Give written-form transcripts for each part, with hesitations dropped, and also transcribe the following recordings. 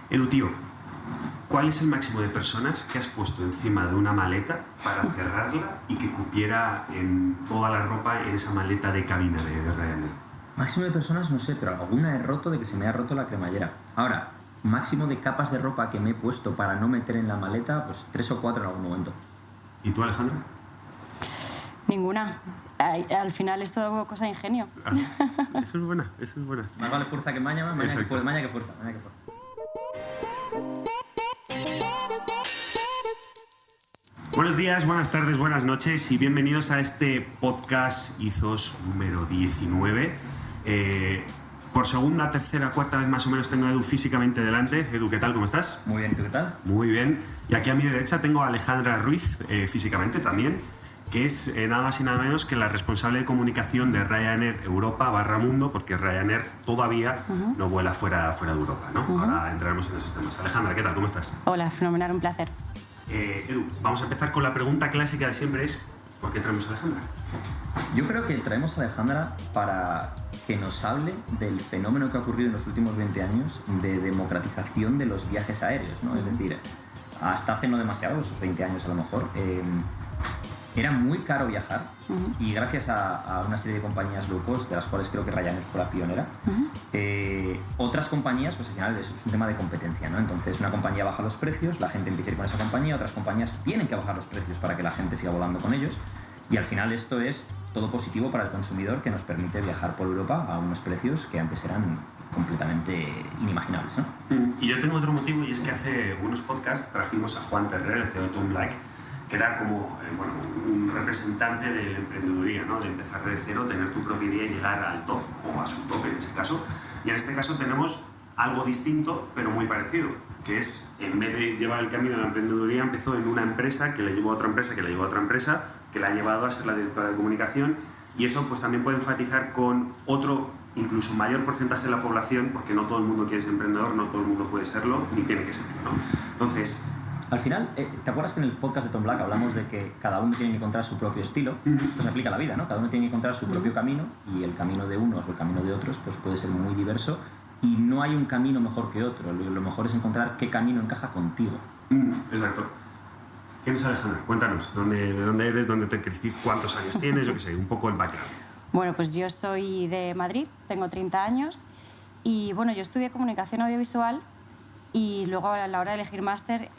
Edu, tío, ¿cuál es el máximo de personas que has puesto encima de una maleta para cerrarla y que cupiera en toda la ropa en esa maleta de cabina de Ryanair? Máximo de personas no sé, pero alguna he roto de que se me ha roto la cremallera. Ahora, máximo de capas de ropa que me he puesto para no meter en la maleta, pues 3 o 4 en algún momento. ¿Y tú, Alejandra? Ninguna. Al final es todo cosa de ingenio. Eso es buena, eso es buena. Más vale fuerza que maña, maña que fuerza, maña que fuerza. Buenos días, buenas tardes, buenas noches y bienvenidos a este podcast Ethos número 19. Por segunda, tercera, cuarta vez más o menos tengo a Edu físicamente delante. Edu, ¿qué tal? ¿Cómo estás? Muy bien, ¿y tú qué tal? Muy bien. Y aquí a mi derecha tengo a Alejandra Ruiz, físicamente también, que es nada más y nada menos que la responsable de comunicación de Ryanair Europa /Mundo, porque Ryanair todavía no vuela fuera de Europa, ¿no? Ahora entraremos en esos temas. Alejandra, ¿qué tal? ¿Cómo estás? Hola, fenomenal, un placer. Edu, vamos a empezar con la pregunta clásica de siempre, es ¿por qué traemos a Alejandra? Yo creo que traemos a Alejandra para que nos hable del fenómeno que ha ocurrido en los últimos 20 años de democratización de los viajes aéreos, ¿no? Es decir, hasta hace no demasiado, esos 20 años a lo mejor, era muy caro viajar y gracias a una serie de compañías low cost, de las cuales creo que Ryanair fue la pionera, otras compañías, pues al final es un tema de competencia, ¿no? Entonces una compañía baja los precios, la gente empieza a ir con esa compañía, otras compañías tienen que bajar los precios para que la gente siga volando con ellos y al final esto es todo positivo para el consumidor que nos permite viajar por Europa a unos precios que antes eran completamente inimaginables, ¿no? Y yo tengo otro motivo y es que hace unos podcasts trajimos a Juan Terrer, el CEO de Tom Black, que era como un representante de la emprendeduría, ¿no? De empezar de cero, tener tu propia idea y llegar al top, o a su tope en ese caso. Y en este caso tenemos algo distinto, pero muy parecido, que es, en vez de llevar el camino de la emprendeduría, empezó en una empresa, que le llevó a otra empresa, que le llevó a otra empresa, que la ha llevado a ser la directora de comunicación, y eso pues también puede enfatizar con otro, incluso mayor porcentaje de la población, porque no todo el mundo quiere ser emprendedor, no todo el mundo puede serlo, ni tiene que serlo, ¿no? Entonces, al final, ¿te acuerdas que en el podcast de Tom Black hablamos de que cada uno tiene que encontrar su propio estilo? Esto se aplica a la vida, ¿no? Cada uno tiene que encontrar su propio camino y el camino de unos o el camino de otros pues puede ser muy diverso y no hay un camino mejor que otro. Lo mejor es encontrar qué camino encaja contigo. Exacto. ¿Quién es Alejandra? Cuéntanos, ¿de dónde eres? ¿Dónde te creciste? ¿Cuántos años tienes? Yo qué sé, un poco el background. Bueno, pues yo soy de Madrid, tengo 30 años y bueno, yo estudié comunicación audiovisual. Y luego a la hora de elegir máster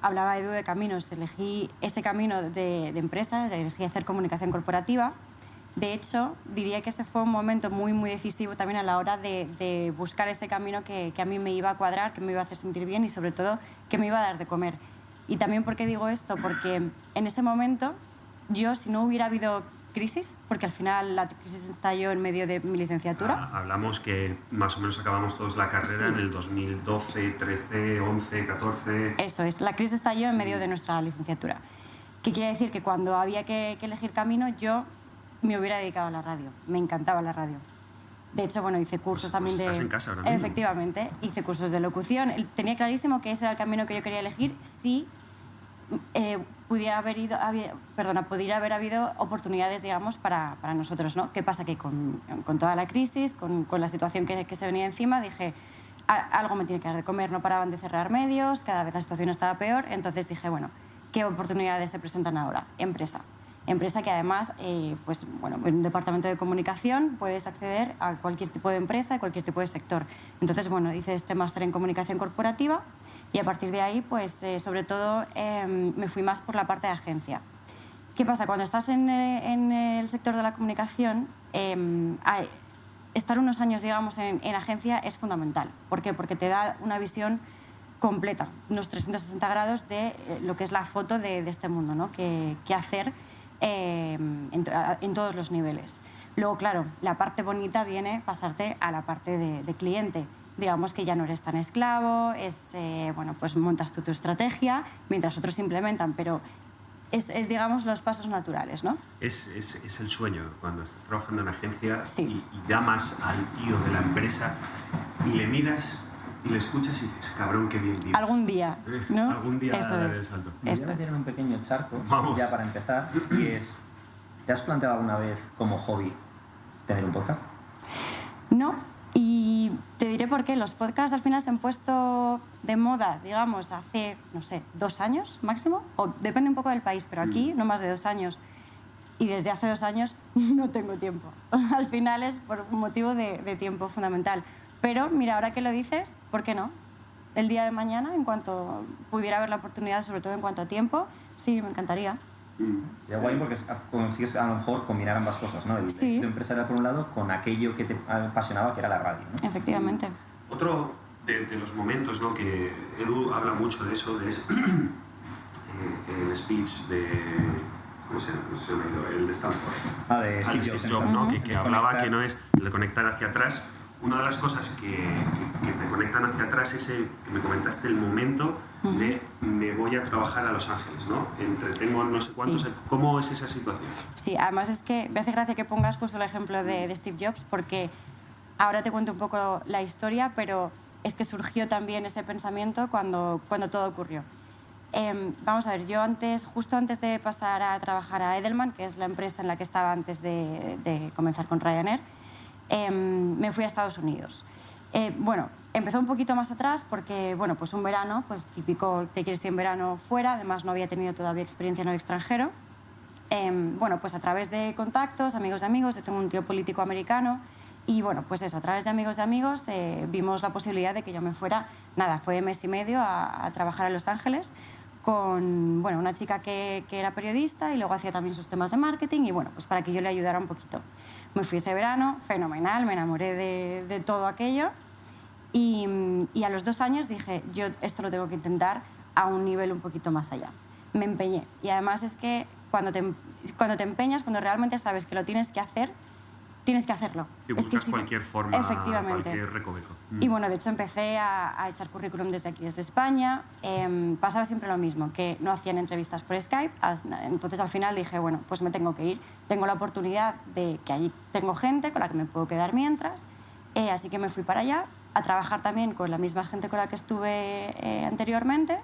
hablaba Edu de caminos. Elegí ese camino de empresa, elegí hacer comunicación corporativa. De hecho, diría que ese fue un momento muy, muy decisivo también a la hora de buscar ese camino que a mí me iba a cuadrar, que me iba a hacer sentir bien y sobre todo que me iba a dar de comer. Y también, ¿por qué digo esto? Porque en ese momento yo, si no hubiera habido crisis, porque al final la crisis estalló en medio de mi licenciatura. Hablamos que más o menos acabamos todos la carrera en el 2012, 13, 11, 14... Eso es, la crisis estalló en medio de nuestra licenciatura. ¿Qué quiere decir? Que cuando había que elegir camino, yo me hubiera dedicado a la radio. Me encantaba la radio. De hecho, bueno, hice cursos también de... Estás en casa ahora mismo. Efectivamente, hice cursos de locución. Tenía clarísimo que ese era el camino que yo quería elegir si... pudiera haber habido oportunidades, digamos, para nosotros, ¿no? ¿Qué pasa? Que con toda la crisis, con la situación que se venía encima, dije, algo me tiene que dar de comer, no paraban de cerrar medios, cada vez la situación estaba peor, entonces dije, bueno, ¿qué oportunidades se presentan ahora? Empresa que además, pues bueno, en un departamento de comunicación puedes acceder a cualquier tipo de empresa, a cualquier tipo de sector. Entonces, bueno, hice este máster en comunicación corporativa y a partir de ahí, pues sobre todo me fui más por la parte de agencia. ¿Qué pasa? Cuando estás en el sector de la comunicación, estar unos años, digamos, en agencia es fundamental. ¿Por qué? Porque te da una visión completa, unos 360 grados de lo que es la foto de este mundo, ¿no? ¿Qué hacer? En todos los niveles. Luego, claro, la parte bonita viene pasarte a la parte de cliente. Digamos que ya no eres tan esclavo, bueno, pues montas tu estrategia, mientras otros implementan, pero es digamos, los pasos naturales, ¿no? Es el sueño, cuando estás trabajando en agencia sí. y llamas al tío de la empresa y le miras y le escuchas y dices, cabrón, qué bien vives. Algún día, ¿no? Algún día eso daré es. el salto. Me voy a meter en un pequeño charco, Vamos. ya para empezar, y es, ¿te has planteado alguna vez como hobby tener un podcast? No, y Te diré por qué. Los podcasts al final se han puesto de moda, digamos, hace, no sé, 2 años máximo, o depende un poco del país, pero aquí no más de 2 años. Y desde hace 2 años no tengo tiempo. Al final es por un motivo de tiempo fundamental. Pero mira, ahora que lo dices, ¿por qué no? El día de mañana, en cuanto pudiera haber la oportunidad, sobre todo en cuanto a tiempo, sí, me encantaría. Sería guay porque consigues a lo mejor combinar ambas cosas, ¿no? El éxito empresarial por un lado con aquello que te apasionaba, que era la radio, ¿no? Efectivamente. Otro de los momentos, ¿no?, que Edu habla mucho de eso, es el speech de... ¿Cómo se llama? El de Stanford. De Steve Jobs, ¿no? Que hablaba que no es el de conectar hacia atrás. Una de las cosas que te conectan hacia atrás es el que me comentaste, el momento de me voy a trabajar a Los Ángeles, ¿no? Tengo no sé cuántos... Sí. ¿Cómo es esa situación? Sí, además es que me hace gracia que pongas justo el ejemplo de Steve Jobs, porque ahora te cuento un poco la historia, pero es que surgió también ese pensamiento cuando todo ocurrió. Vamos a ver, yo justo antes de pasar a trabajar a Edelman, que es la empresa en la que estaba antes de comenzar con Ryanair, me fui a Estados Unidos. Bueno, empezó un poquito más atrás porque, bueno, pues un verano, pues típico, te quieres ir en verano fuera, además no había tenido todavía experiencia en el extranjero. Bueno, pues a través de contactos, amigos de amigos, yo tengo un tío político americano, y bueno, pues eso, a través de amigos vimos la posibilidad de que yo me fuera, nada, fue mes y medio a trabajar a Los Ángeles con, bueno, una chica que era periodista y luego hacía también sus temas de marketing, y bueno, pues para que yo le ayudara un poquito. Me fui ese verano, fenomenal, me enamoré de todo aquello, y a los 2 años dije, yo esto lo tengo que intentar a un nivel un poquito más allá. Me empeñé, y además es que cuando te empeñas, cuando realmente sabes que lo tienes que hacer, tienes que hacerlo. Sí, buscas cualquier forma, efectivamente, cualquier recoveco. Y bueno, de hecho empecé a echar currículum desde aquí, desde España. Pasaba siempre lo mismo, que no hacían entrevistas por Skype. Entonces al final dije, bueno, pues me tengo que ir. Tengo la oportunidad de que allí tengo gente con la que me puedo quedar mientras. Así que me fui para allá a trabajar también con la misma gente con la que estuve anteriormente.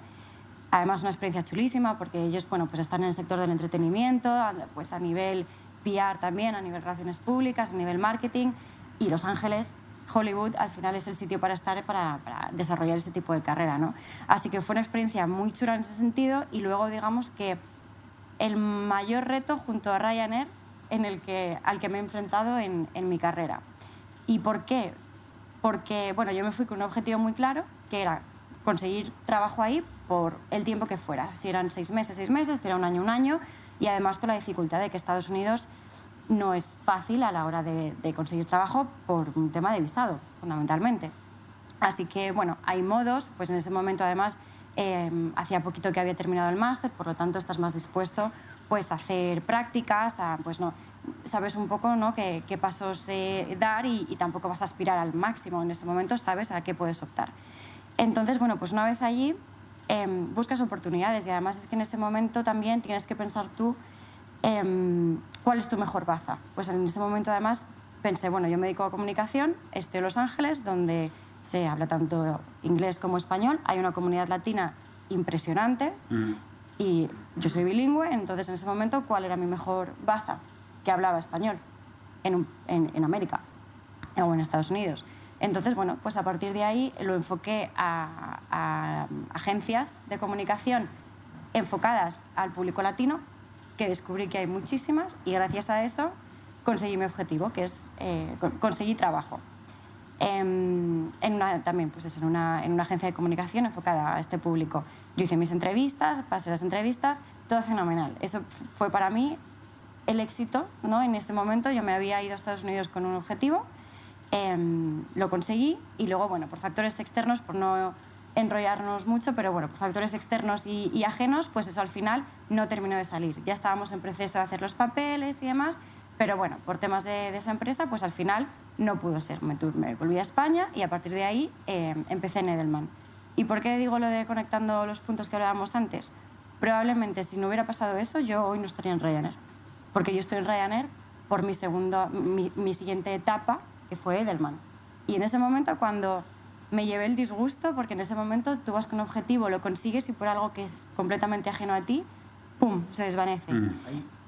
Además, una experiencia chulísima porque ellos, bueno, pues están en el sector del entretenimiento, pues a nivel PR también, a nivel relaciones públicas, a nivel marketing, y Los Ángeles, Hollywood, al final es el sitio para estar, para desarrollar ese tipo de carrera, ¿no? Así que fue una experiencia muy chula en ese sentido, y luego digamos que el mayor reto junto a Ryanair al que me he enfrentado en mi carrera. ¿Y por qué? Porque, bueno, yo me fui con un objetivo muy claro, que era conseguir trabajo ahí por el tiempo que fuera. Si eran 6 meses, si era un año, y además con la dificultad de que Estados Unidos no es fácil a la hora de conseguir trabajo por un tema de visado, fundamentalmente. Así que, bueno, hay modos, pues en ese momento además hacía poquito que había terminado el máster, por lo tanto estás más dispuesto pues, a hacer prácticas, pues no, sabes un poco, ¿no?, qué pasos dar, y tampoco vas a aspirar al máximo en ese momento, sabes a qué puedes optar. Entonces, bueno, pues una vez allí buscas oportunidades, y además es que en ese momento también tienes que pensar tú cuál es tu mejor baza. Pues en ese momento además pensé, bueno, yo me dedico a comunicación, estoy en Los Ángeles, donde se habla tanto inglés como español, hay una comunidad latina impresionante, y yo soy bilingüe, entonces en ese momento, ¿cuál era mi mejor baza? Que hablaba español en América o en Estados Unidos. Entonces, bueno, pues a partir de ahí lo enfoqué a agencias de comunicación enfocadas al público latino, que descubrí que hay muchísimas, y gracias a eso conseguí mi objetivo, que es conseguí trabajo. También pues eso, en una agencia de comunicación enfocada a este público. Yo hice mis entrevistas, pasé las entrevistas, todo fenomenal. Eso fue para mí el éxito, ¿no? En ese momento yo me había ido a Estados Unidos con un objetivo, lo conseguí, y luego, bueno, por factores externos, por no enrollarnos mucho, pero bueno, por factores externos y ajenos, pues eso al final no terminó de salir. Ya estábamos en proceso de hacer los papeles y demás, pero bueno, por temas de esa empresa, pues al final no pudo ser. Me volví a España, y a partir de ahí empecé en Edelman. ¿Y por qué digo lo de conectando los puntos que hablábamos antes? Probablemente si no hubiera pasado eso, yo hoy no estaría en Ryanair, porque yo estoy en Ryanair por mi siguiente etapa, que fue Edelman. Y en ese momento, cuando me llevé el disgusto, porque en ese momento tú vas con un objetivo, lo consigues, y por algo que es completamente ajeno a ti, ¡pum!, se desvanece.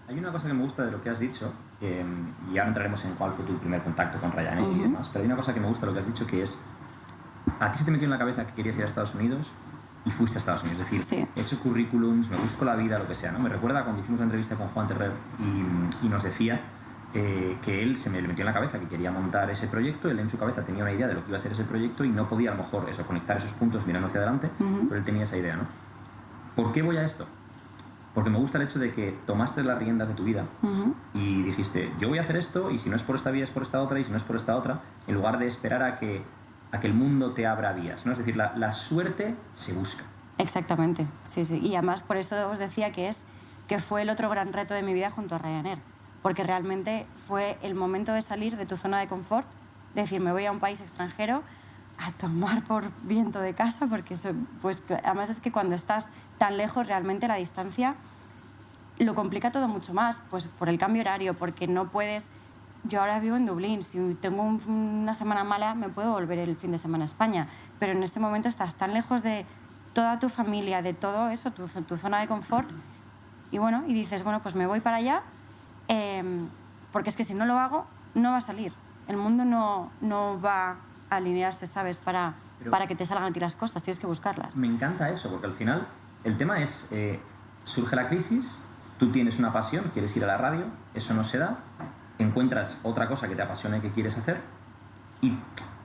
Hay una cosa que me gusta de lo que has dicho, y ahora entraremos en cuál fue tu primer contacto con Ryanair y demás, pero hay una cosa que me gusta lo que has dicho, que es, a ti se te metió en la cabeza que querías ir a Estados Unidos y fuiste a Estados Unidos, es decir, Sí. he hecho currículums, me busco la vida, lo que sea, ¿no? Me recuerda cuando hicimos la entrevista con Juan Terrer y nos decía que él se me le metió en la cabeza que quería montar ese proyecto, él en su cabeza tenía una idea de lo que iba a ser ese proyecto y no podía a lo mejor eso, conectar esos puntos mirando hacia adelante, pero él tenía esa idea, ¿no? ¿Por qué voy a esto? Porque me gusta el hecho de que tomaste las riendas de tu vida y dijiste, yo voy a hacer esto y si no es por esta vía es por esta otra y si no es por esta otra, en lugar de esperar a que el mundo te abra vías, ¿no? Es decir, la suerte se busca. Exactamente, sí, sí. Y además por eso os decía que fue el otro gran reto de mi vida junto a Ryanair, porque realmente fue el momento de salir de tu zona de confort, de decir, me voy a un país extranjero a tomar por viento de casa, porque eso, pues, además es que cuando estás tan lejos realmente la distancia lo complica todo mucho más, pues por el cambio horario, porque no puedes... Yo ahora vivo en Dublín, si tengo una semana mala me puedo volver el fin de semana a España, pero en ese momento estás tan lejos de toda tu familia, de todo eso, tu zona de confort, y bueno, y dices, bueno, pues me voy para allá, porque es que si no lo hago, no va a salir. El mundo no va a alinearse, ¿sabes? Para que te salgan a ti las cosas, tienes que buscarlas. Me encanta eso, porque al final el tema es, surge la crisis, tú tienes una pasión, quieres ir a la radio, eso no se da, encuentras otra cosa que te apasiona y que quieres hacer y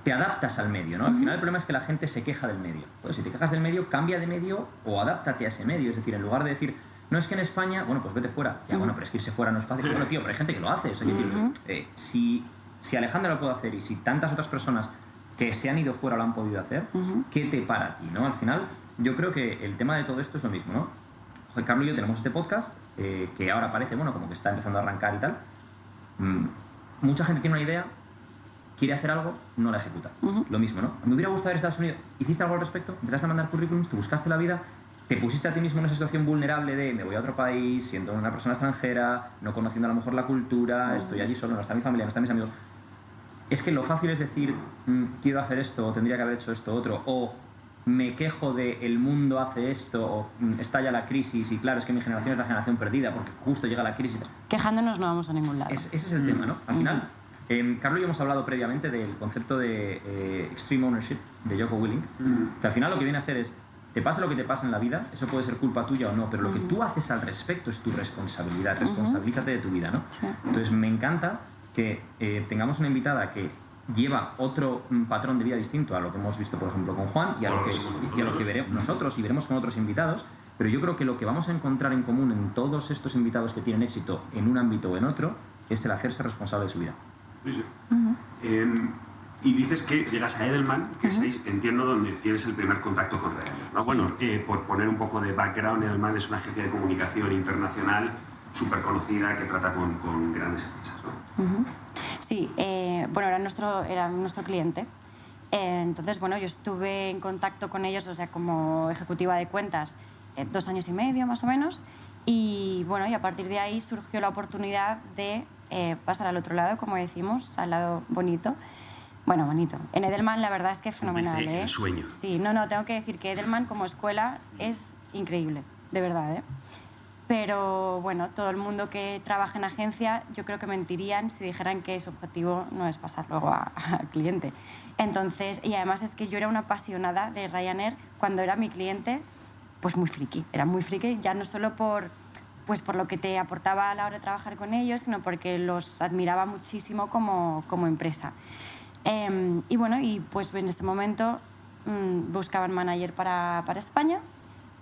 te adaptas al medio, ¿no? Al final el problema es que la gente se queja del medio. Pues si te quejas del medio, cambia de medio o adáptate a ese medio. Es decir, en lugar de decir, no es que en España, bueno, pues vete fuera. Ya, bueno, pero es que irse fuera no es fácil. Bueno, tío, pero hay gente que lo hace. O sea, decir, si Alejandra lo puede hacer y si tantas otras personas que se han ido fuera lo han podido hacer, ¿qué te para a ti, no? Al final, yo creo que el tema de todo esto es lo mismo, ¿no? Jorge Carlos y yo tenemos este podcast que ahora parece, bueno, como que está empezando a arrancar y tal. Mucha gente tiene una idea, quiere hacer algo, no la ejecuta. Lo mismo, ¿no? Me hubiera gustado ir a Estados Unidos. ¿Hiciste algo al respecto? ¿Empezaste a mandar currículums? ¿Te buscaste la vida? ¿Te pusiste a ti mismo en una situación vulnerable de me voy a otro país, siendo una persona extranjera, no conociendo a lo mejor la cultura, estoy allí solo, no está mi familia, no están mis amigos? Es que lo fácil es decir, quiero hacer esto, o tendría que haber hecho esto otro, o me quejo de el mundo hace esto, o estalla la crisis, y claro, es que mi generación es la generación perdida, porque justo llega la crisis. Quejándonos no vamos a ningún lado. Ese es el tema, ¿no? Al final, Carlos y yo hemos hablado previamente del concepto de extreme ownership de Jocko Willink, que al final lo que viene a ser es, te pasa lo que te pasa en la vida, eso puede ser culpa tuya o no, pero lo que tú haces al respecto es tu responsabilidad, responsabilízate de tu vida, ¿no? Sí. Entonces me encanta que tengamos una invitada que lleva otro patrón de vida distinto a lo que hemos visto, por ejemplo, con Juan y a lo que veremos nosotros y veremos con otros invitados, pero yo creo que lo que vamos a encontrar en común en todos estos invitados que tienen éxito en un ámbito o en otro es el hacerse responsable de su vida. Sí, sí. Y dices que llegas a Edelman, que es, entiendo, donde tienes el primer contacto con Ryanair, ¿no? Sí. Bueno, por poner un poco de background, Edelman es una agencia de comunicación internacional súper conocida que trata con grandes empresas, ¿no? Sí, bueno, era nuestro cliente. Entonces, bueno, yo estuve en contacto con ellos, o sea, como ejecutiva de cuentas, 2 años y medio más o menos, y bueno, y a partir de ahí surgió la oportunidad de pasar al otro lado, como decimos, al lado bonito. Bueno, bonito. En Edelman la verdad es que es fenomenal, el sueño. Sí, no, tengo que decir que Edelman como escuela es increíble, de verdad, ¿eh? Pero bueno, todo el mundo que trabaja en agencia yo creo que mentirían si dijeran que su objetivo no es pasar luego al cliente. Entonces, y además es que yo era una apasionada de Ryanair cuando era mi cliente, pues muy friki. Era muy friki, ya no solo por lo que te aportaba a la hora de trabajar con ellos, sino porque los admiraba muchísimo como empresa. Y bueno, y pues en ese momento buscaban manager para España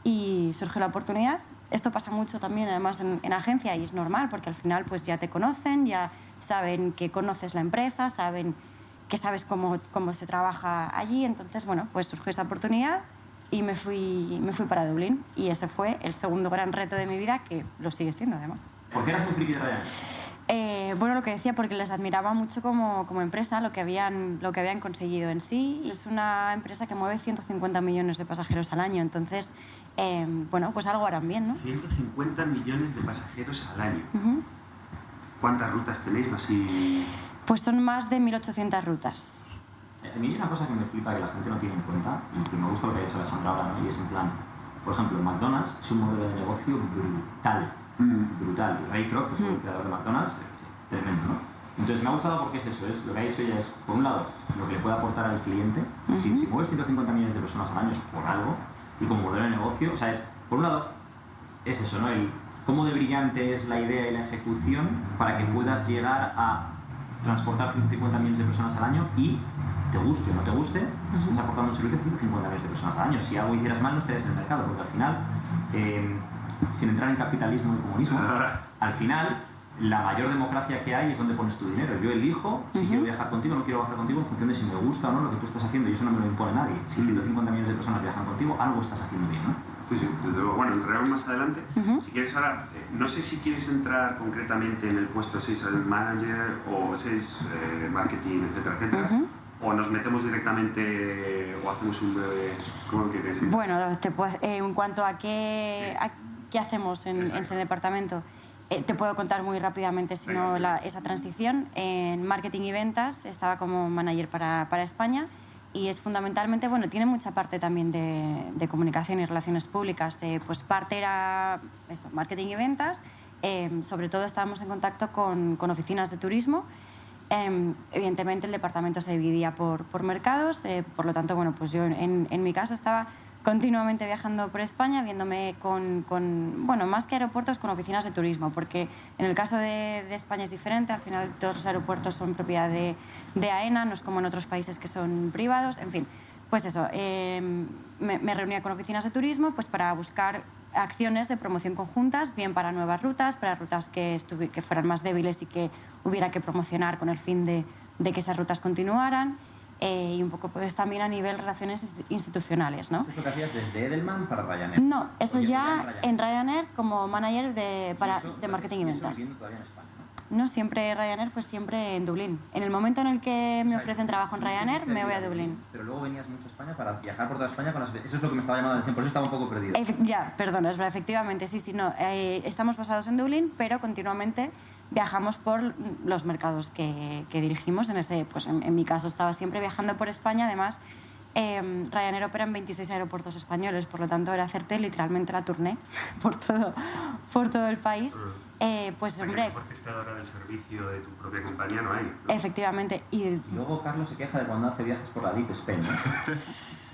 y surgió la oportunidad. Esto pasa mucho también además en agencia y es normal porque al final pues ya te conocen, ya saben que conoces la empresa, saben que sabes cómo se trabaja allí. Entonces, bueno, pues surgió esa oportunidad y me fui para Dublín y ese fue el segundo gran reto de mi vida, que lo sigue siendo además. ¿Por qué eras muy friki de Ryanair? Bueno, lo que decía, porque les admiraba mucho como empresa, lo que habían conseguido en sí. Es una empresa que mueve 150 millones de pasajeros al año, entonces, bueno, pues algo harán bien, ¿no? 150 millones de pasajeros al año. ¿Cuántas rutas tenéis? Así... Pues son más de 1.800 rutas. A mí hay una cosa que me flipa que la gente no tiene en cuenta y que me gusta lo que ha hecho Alejandra ahora, ¿no? Y es en plan, por ejemplo, McDonald's es un modelo de negocio brutal. Brutal. Y Ray Kroc, que fue el creador de McDonald's, tremendo, ¿no? Entonces me ha gustado porque es eso, es lo que ha dicho ella es, por un lado, lo que le puede aportar al cliente. Es decir, si mueves 150 millones de personas al año es por algo, y como modelo de negocio, o sea, es, por un lado, es eso, ¿no? El cómo de brillante es la idea y la ejecución para que puedas llegar a transportar 150 millones de personas al año y, te guste o no te guste, estás aportando un servicio a 150 millones de personas al año. Si algo hicieras mal, no estarías en el mercado, porque al final, sin entrar en capitalismo y comunismo, al final, la mayor democracia que hay es donde pones tu dinero. Yo elijo si quiero viajar contigo o no quiero viajar contigo en función de si me gusta o no lo que tú estás haciendo, y eso no me lo impone nadie. Si 150 millones de personas viajan contigo, algo estás haciendo bien, ¿no? Sí, desde luego. Bueno, entraremos más adelante. Si quieres ahora, no sé si quieres entrar concretamente en el puesto Sales Manager o Sales Marketing, etcétera, etcétera, o nos metemos directamente o hacemos un breve... ¿Cómo quieres? Bueno, en cuanto a qué hacemos en ese departamento, te puedo contar muy rápidamente esa transición. En marketing y ventas estaba como manager para España, y es fundamentalmente, bueno, tiene mucha parte también de comunicación y relaciones públicas. Pues parte era eso, marketing y ventas. Sobre todo estábamos en contacto con oficinas de turismo. Evidentemente el departamento se dividía por mercados, por lo tanto, bueno, pues yo en mi caso estaba continuamente viajando por España, viéndome bueno, más que aeropuertos, con oficinas de turismo, porque en el caso de España es diferente. Al final todos los aeropuertos son propiedad de AENA, no es como en otros países que son privados. En fin, pues eso, me reunía con oficinas de turismo pues para buscar acciones de promoción conjuntas, bien para nuevas rutas, para rutas que fueran más débiles y que hubiera que promocionar con el fin de que esas rutas continuaran. Y un poco pues también a nivel relaciones institucionales, ¿no? ¿Esto es lo que hacías desde Edelman para Ryanair? No, eso ya en Ryanair como manager de marketing y ventas. Eso todavía en España, ¿no? No, siempre Ryanair fue siempre en Dublín. En el momento en el que me ofrecen trabajo en Ryanair, me voy a Dublín. Pero luego venías mucho a España para viajar por toda España con eso es lo que me estaba llamando la atención, por eso estaba un poco perdido. Ya, perdona, es verdad, efectivamente, sí, no. Estamos basados en Dublín, pero continuamente viajamos por los mercados que dirigimos. En mi caso estaba siempre viajando por España. Además, Ryanair opera en 26 aeropuertos españoles, por lo tanto era hacerte literalmente la tournée por todo el país. Pues hombre, mejor testadora del servicio de tu propia compañía no hay, ¿no? Efectivamente. Y luego Carlos se queja de cuando hace viajes por la Deep Spain, ¿no?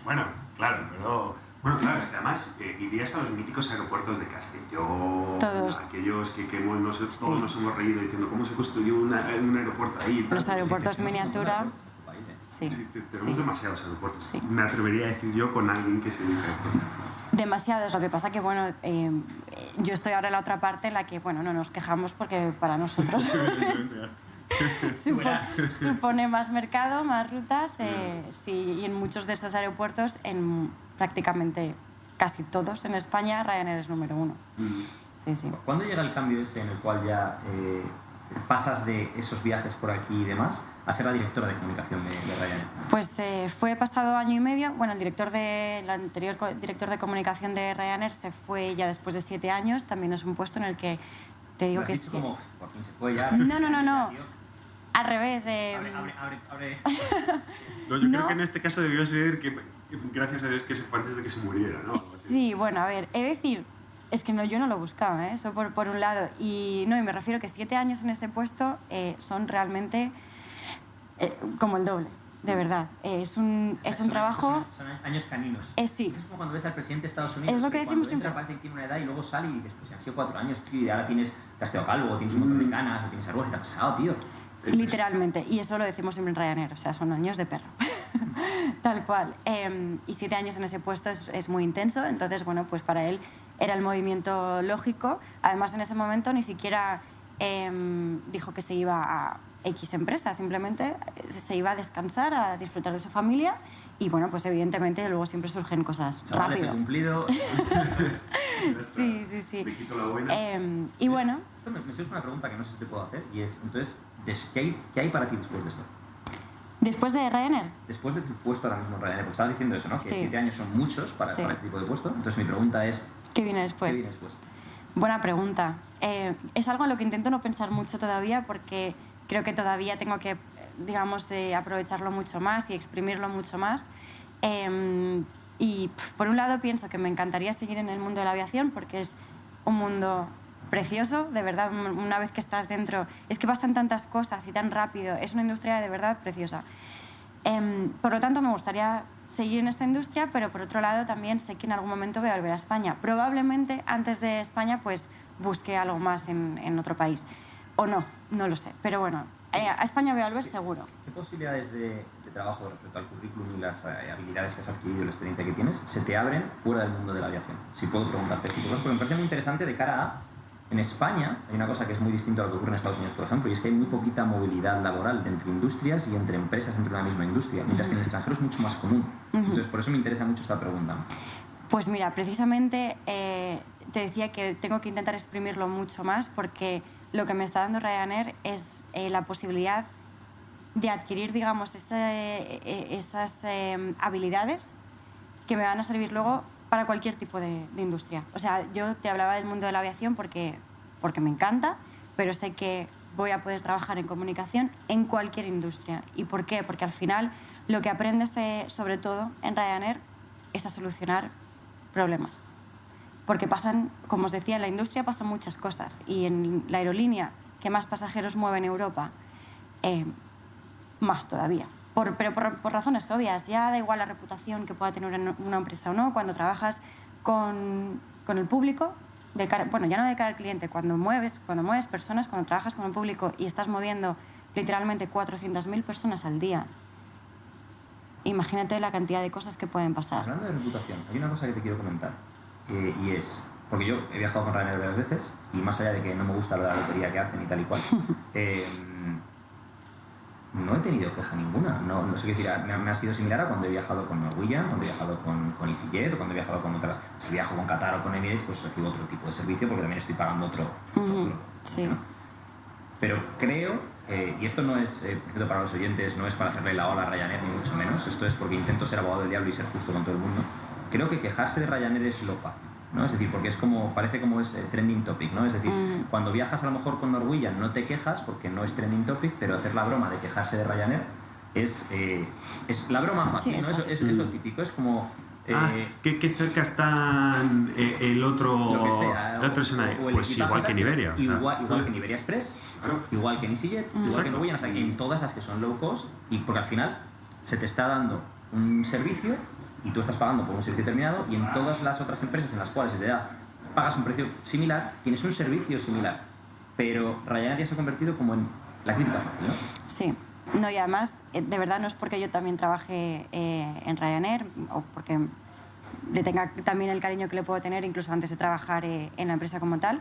Bueno, claro, pero... Bueno, claro, es que además irías a los míticos aeropuertos de Castellón, todos. Aquellos que todos nos hemos reído diciendo cómo se construyó un aeropuerto ahí. Los aeropuertos miniatura. Sí, tenemos demasiados aeropuertos. Sí. Me atrevería a decir yo con alguien que se dedica a esto. Demasiados. Lo que pasa que, bueno, yo estoy ahora en la otra parte en la que, bueno, no nos quejamos porque para nosotros supone más mercado, más rutas. Sí, y en muchos de esos aeropuertos, en prácticamente casi todos en España, Ryanair es número 1. Sí. ¿Cuándo llega el cambio ese en el cual ya pasas de esos viajes por aquí y demás a ser la directora de comunicación de Ryanair? Pues fue pasado año y medio. Bueno, el anterior director de comunicación de Ryanair se fue ya después de 7 años. También es un puesto en el que te digo que sí. Como, por fin se fue ya. No. Al revés. Abre. No, yo creo que en este caso debió ser que, gracias a Dios, que se fue antes de que se muriera, ¿no? Sí, bueno, a ver, he de decir, es que yo no lo buscaba, eso por un lado. Y me refiero que 7 años en este puesto son realmente como el doble, de verdad. Es un trabajo... Son años caninos. Sí. Es como cuando ves al presidente de Estados Unidos, es lo que decimos siempre. Parece que tiene una edad y luego sale y dices, pues han sido 4 años, tío, y ahora te has quedado calvo, o tienes un montón de canas, o tienes arrugas, ¿qué te ha pasado, tío? Literalmente, y eso lo decimos siempre en Ryanair, o sea, son años de perro. Tal cual. Y 7 años en ese puesto es muy intenso, entonces, bueno, pues para él era el movimiento lógico. Además, en ese momento ni siquiera dijo que se iba a X empresa, simplemente se iba a descansar, a disfrutar de su familia, y bueno, pues evidentemente luego siempre surgen cosas rápido. Cumplido. Sí. Me quito la buena. Y bueno... Esto me surge una pregunta que no sé si te puedo hacer, y es, entonces, ¿qué hay para ti después de esto? ¿Después de Ryanair? Después de tu puesto ahora mismo en Ryanair, porque estabas diciendo eso, ¿no? Que 7 años son muchos para este tipo de puesto. Entonces mi pregunta es... ¿Qué viene después? Buena pregunta. Es algo en lo que intento no pensar mucho todavía, porque creo que todavía tengo que, digamos, aprovecharlo mucho más y exprimirlo mucho más. Y por un lado pienso que me encantaría seguir en el mundo de la aviación, porque es un mundo precioso, de verdad, una vez que estás dentro. Es que pasan tantas cosas y tan rápido. Es una industria de verdad preciosa. Por lo tanto, me gustaría seguir en esta industria, pero por otro lado también sé que en algún momento voy a volver a España. Probablemente antes de España pues busque algo más en otro país. O no lo sé. Pero bueno, a España voy a volver seguro. ¿Qué posibilidades de trabajo respecto al currículum y las habilidades que has adquirido y la experiencia que tienes se te abren fuera del mundo de la aviación? Si puedo preguntarte esto, porque me parece muy interesante de cara a... En España hay una cosa que es muy distinta a lo que ocurre en Estados Unidos, por ejemplo, y es que hay muy poquita movilidad laboral entre industrias y entre empresas dentro de una misma industria, mientras que en el extranjero es mucho más común. Entonces, por eso me interesa mucho esta pregunta. Pues mira, precisamente te decía que tengo que intentar exprimirlo mucho más, porque lo que me está dando Ryanair es la posibilidad de adquirir, digamos, esas habilidades que me van a servir luego para cualquier tipo de industria. O sea, yo te hablaba del mundo de la aviación porque me encanta, pero sé que voy a poder trabajar en comunicación en cualquier industria. ¿Y por qué? Porque al final lo que aprendes, sobre todo en Ryanair, es a solucionar problemas. Porque pasan, como os decía, en la industria pasan muchas cosas, y en la aerolínea que más pasajeros mueve en Europa, más todavía. Pero por razones obvias. Ya da igual la reputación que pueda tener una empresa o no, cuando trabajas con el público, bueno, ya no de cara al cliente, cuando mueves personas, cuando trabajas con el público y estás moviendo literalmente 400.000 personas al día, imagínate la cantidad de cosas que pueden pasar. Hablando de reputación, hay una cosa que te quiero comentar, y es, porque yo he viajado con Ryanair varias veces, y más allá de que no me gusta lo de la lotería que hacen y tal y cual, no he tenido queja ninguna. No sé qué decir, me ha sido similar a cuando he viajado con Norwegian, cuando he viajado con EasyJet, o cuando he viajado con otras. Si viajo con Qatar o con Emirates, pues recibo otro tipo de servicio porque también estoy pagando otro. Sí. ¿No? Pero creo, y esto no es, por cierto, para los oyentes, no es para hacerle la ola a Ryanair, ni mucho menos, esto es porque intento ser abogado del diablo y ser justo con todo el mundo. Creo que quejarse de Ryanair es lo fácil, ¿no? Es decir, porque es como, parece como es trending topic, ¿no? Es decir, cuando viajas a lo mejor con Norwegian no te quejas porque no es trending topic, pero hacer la broma de quejarse de Ryanair es la broma fácil, sí, ¿no? Es lo típico, es como... ¿Qué cerca está el otro escenario? Pues igual que en Iberia. Igual que en Iberia Express, igual que en EasyJet, igual que en Norwegian, o sea, en todas las que son low cost, y porque al final se te está dando un servicio y tú estás pagando por un servicio determinado, y en todas las otras empresas en las cuales se te da, pagas un precio similar, tienes un servicio similar. Pero Ryanair ya se ha convertido como en la crítica fácil, ¿no? Sí. No, y además, de verdad, no es porque yo también trabaje en Ryanair o porque le tenga también el cariño que le puedo tener incluso antes de trabajar en la empresa como tal.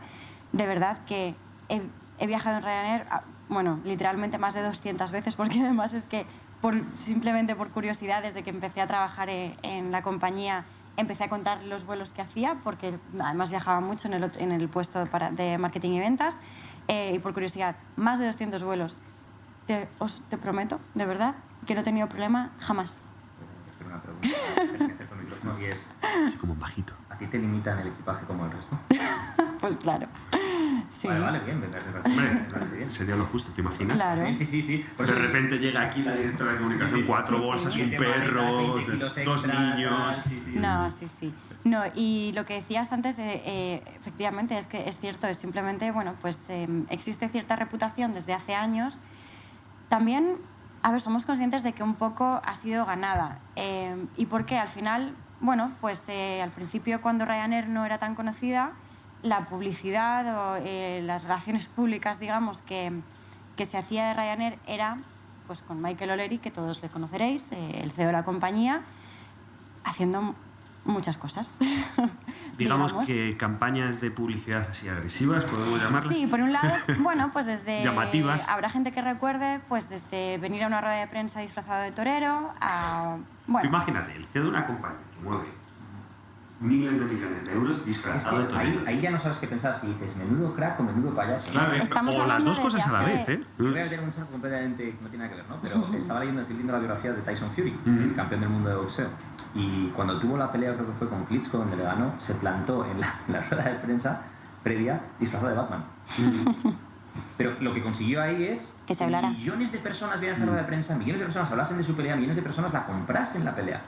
De verdad que he viajado en Ryanair, bueno, literalmente más de 200 veces, porque además es que simplemente por curiosidad, desde que empecé a trabajar en la compañía, empecé a contar los vuelos que hacía, porque además viajaba mucho en el puesto de marketing y ventas, y por curiosidad, más de 200 vuelos. Te prometo, de verdad, que no he tenido problema jamás. Voy a hacer una pregunta que me acerco al micrófono, y es... Así como un bajito. ¿A ti te limitan el equipaje como el resto? Pues claro. Sí. Vale, bien, me parece bien. Sería lo justo, ¿te imaginas? Claro. Sí. De repente llega aquí la directora de comunicación, 4 bolsas, un perro, 2 niños... No, sí. No, y lo que decías antes, efectivamente, es que es cierto, es simplemente, bueno, pues existe cierta reputación desde hace años. También, a ver, somos conscientes de que un poco ha sido ganada. ¿Y por qué? Al final, bueno, pues al principio, cuando Ryanair no era tan conocida, la publicidad o las relaciones públicas, digamos, que se hacía de Ryanair era pues con Michael O'Leary, que todos le conoceréis, el CEO de la compañía, haciendo muchas cosas. Digamos que campañas de publicidad así agresivas, podemos llamarlas. Sí, por un lado, bueno, pues desde... llamativas. Habrá gente que recuerde, pues desde venir a una rueda de prensa disfrazado de torero a... Bueno. Imagínate, el CEO de una compañía que mueve miles de millones de euros disfrazado de torero. Ahí ya no sabes qué pensar, si dices menudo crack o menudo payaso. Claro, Estamos o las dos hablando cosas a la vez, ¿eh? Voy a meter un charco completamente, no tiene nada que ver, ¿no? Pero estaba leyendo la biografía de Tyson Fury, el campeón del mundo de boxeo. Y cuando tuvo la pelea, creo que fue con Klitschko, donde le ganó, se plantó en la rueda de prensa previa disfrazado de Batman. Pero lo que consiguió ahí es que se hablara. Millones de personas vienen a esa rueda de prensa, millones de personas hablasen de su pelea, millones de personas la comprasen la pelea.